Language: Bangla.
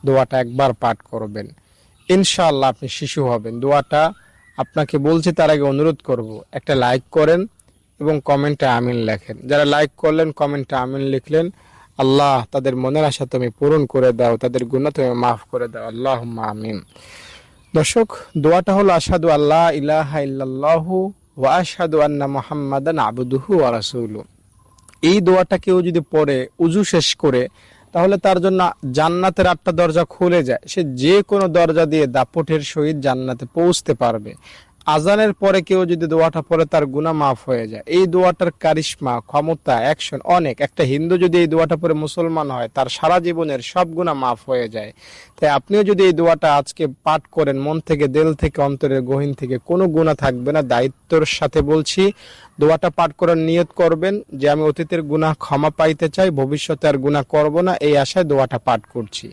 দোয়াটা একবার পাঠ করবেন, ইনশাআল্লাহ আপনি শিশু হবেন। দোয়াটা আপনাকে বলছি, তার আগে অনুরোধ করব, একটা লাইক করেন এবং কমেন্টে আমিন লেখেন। যারা লাইক করলেন, কমেন্টে আমিন লিখলেন, আল্লাহ তাদের মনের আশা তুমি পূরণ করে দাও, তাদের গুনাহ তুমি মাফ করে দাও, আল্লাহুম্মা আমিন। দর্শক, দোয়াটা হলো আশহাদু আল্লা ইলাহা ইল্লাল্লাহু ওয়া আশহাদু আন্না মুহাম্মাদান আবদুহু ওয়া রাসূলুহু। এই দোয়াটা কেউ যদি পড়ে উজু শেষ করে, তাহলে তার জন্য জান্নাতের 8টা দরজা খুলে যায়। সে যে কোনো দরজা দিয়ে দাপটের সহিত জান্নাতে পৌঁছতে পারবে। আজানের পরে কেউ যদি দোয়াটা পড়ে, তার গুনাহ মাফ হয়ে যায়। এই দোয়াটার কারিশমা, ক্ষমতা, অ্যাকশন অনেক। একটা হিন্দু যদি এই দোয়াটা পড়ে মুসলমান হয়, তার সারা জীবনের সব গুনাহ মাফ হয়ে যায়। তাই আপনিও যদি এই দোয়াটা আজকে পাঠ করেন, মন থেকে, দিল থেকে, অন্তরের গহীন থেকে, কোনো গুনাহ থাকবে না। দায়িত্বর সাথে বলছি, দোয়াটা পাঠ করার নিয়ত করবেন যে আমি অতীতের গুনাহ ক্ষমা পাইতে চাই, ভবিষ্যতে আর গুনাহ করব না, এই আশায় দোয়াটা পাঠ করছি।